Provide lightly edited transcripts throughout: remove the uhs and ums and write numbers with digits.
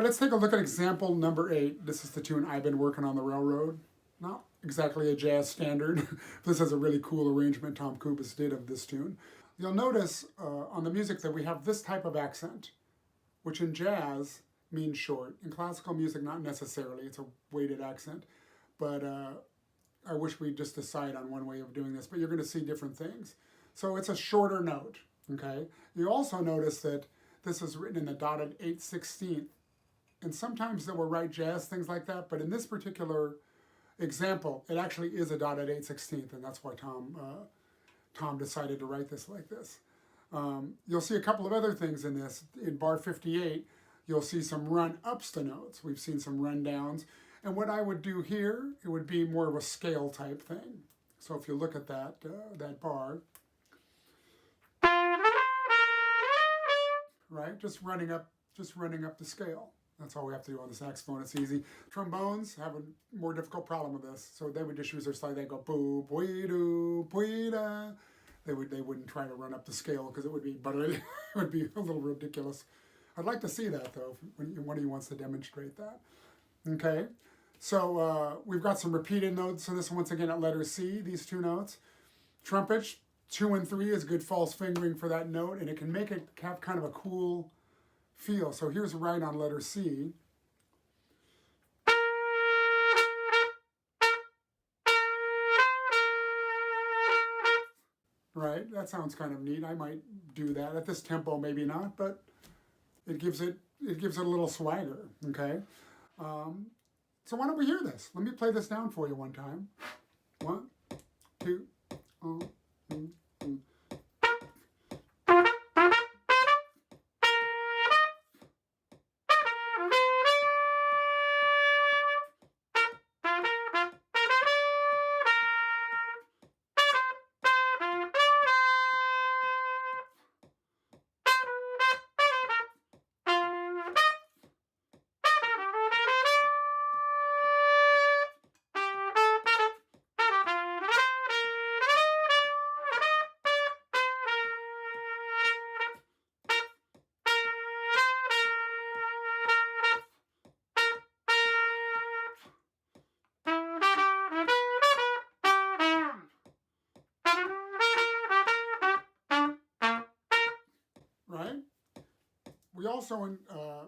let's take a look at example number 8. This is the tune I've Been Working on the Railroad. Not exactly a jazz standard. This is a really cool arrangement Tom Kubis did of this tune. You'll notice on the music that we have this type of accent, which in jazz means short. In classical music, not necessarily. It's a weighted accent. But I wish we'd just decide on one way of doing this, but you're going to see different things. So it's a shorter note, okay? You also notice that this is written in the dotted 8/16. And sometimes they will write jazz things like that, but in this particular example, it actually is a dotted 8/16, and that's why Tom decided to write this like this. You'll see a couple of other things in this. In bar 58, you'll see some run-ups to notes. We've seen some run-downs. And what I would do here, it would be more of a scale type thing. So if you look at that bar, right, just running up the scale. That's all we have to do on the saxophone. It's easy. Trombones have a more difficult problem with this. So they would just use their slide. They go boo, boo, doo, boo, da. They wouldn't try to run up the scale because it would be a little ridiculous. I'd like to see that though, when one of you wants to demonstrate that. Okay, so we've got some repeated notes. So this once again at letter C, these two notes. Trumpets 2 and 3 is good false fingering for that note, and it can make it have kind of a cool feel. So here's right on letter C. Right, that sounds kind of neat. I might do that at this tempo, maybe not, but it gives it a little swagger. Okay, so why don't we hear this? Let me play this down for you one time. 1, 2, 3. Right? We also,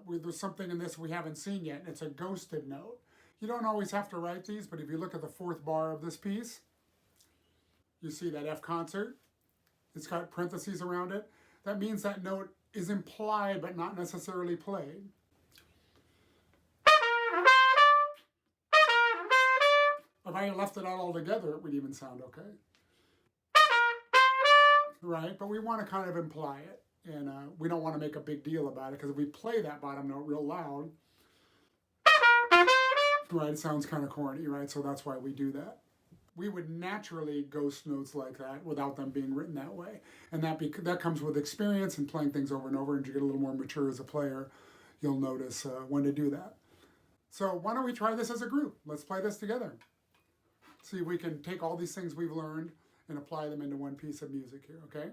there's something in this we haven't seen yet, and it's a ghosted note. You don't always have to write these, but if you look at the 4th bar of this piece, you see that F concert. It's got parentheses around it. That means that note is implied but not necessarily played. If I left it out altogether, it would even sound okay. Right? But we want to kind of imply it. And we don't want to make a big deal about it, because if we play that bottom note real loud, right, it sounds kind of corny, right? So that's why we do that. We would naturally ghost notes like that without them being written that way. And that comes with experience and playing things over and over, and you get a little more mature as a player, you'll notice when to do that. So why don't we try this as a group? Let's play this together. See if we can take all these things we've learned and apply them into one piece of music here, okay?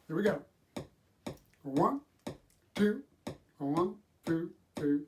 Here we go. 1, 2, 1, 2, 2.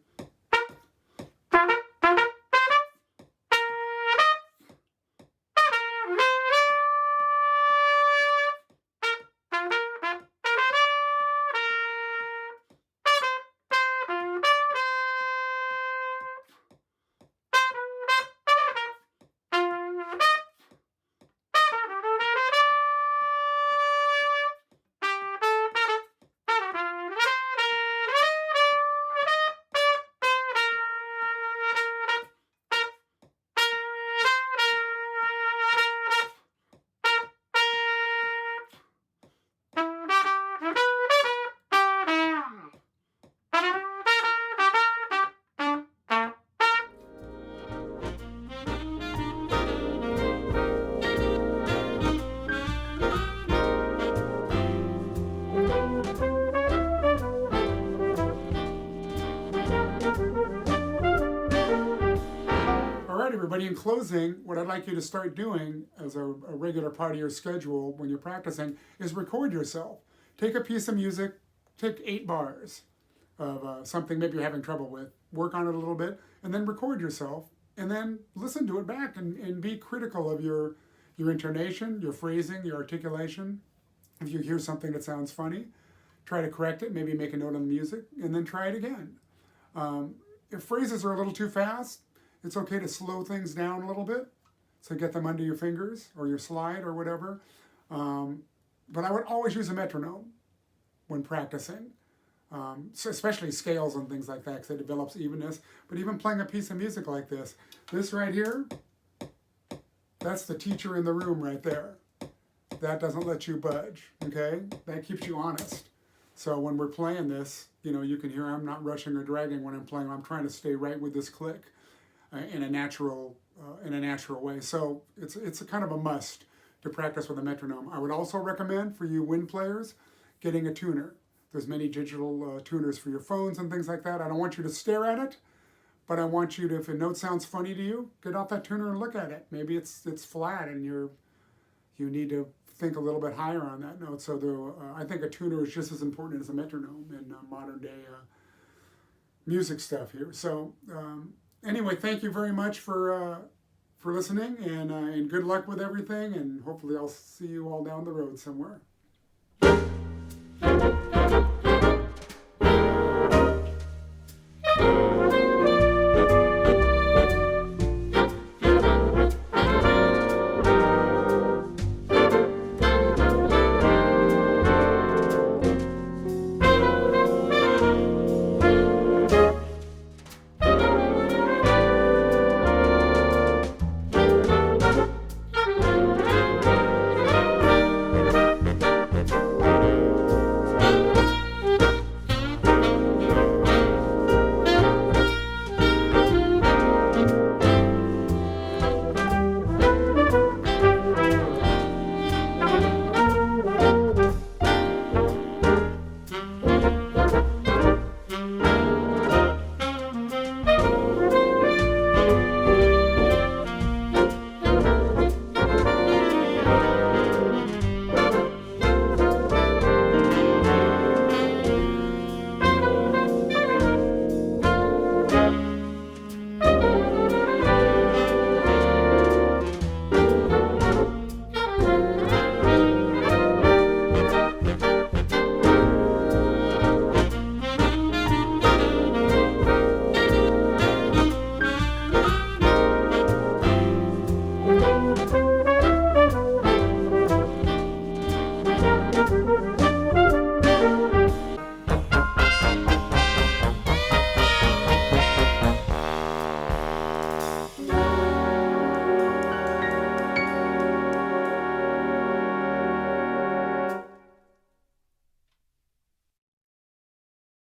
Everybody, in closing, what I'd like you to start doing as a regular part of your schedule when you're practicing is record yourself. take a piece of music, take 8 bars of something maybe you're having trouble with, work on it a little bit, and then record yourself, and then listen to it back and be critical of your intonation, your phrasing, your articulation. If you hear something that sounds funny, try to correct it, maybe make a note on the music, and then try it again. If phrases are a little too fast, it's okay to slow things down a little bit, so get them under your fingers or your slide or whatever. But I would always use a metronome when practicing, so especially scales and things like that, because it develops evenness. But even playing a piece of music like this right here, that's the teacher in the room right there. That doesn't let you budge, okay? That keeps you honest. So when we're playing this, you can hear I'm not rushing or dragging when I'm playing. I'm trying to stay right with this click in a natural way. So it's a kind of a must to practice with a metronome. I would also recommend for you wind players getting a tuner. There's many digital tuners for your phones and things like that. I don't want you to stare at it, but I want you to, if a note sounds funny to you, get out that tuner and look at it. Maybe it's flat and you need to think a little bit higher on that note. So I think a tuner is just as important as a metronome in modern day music stuff here. So anyway, thank you very much for listening, and good luck with everything, and hopefully I'll see you all down the road somewhere.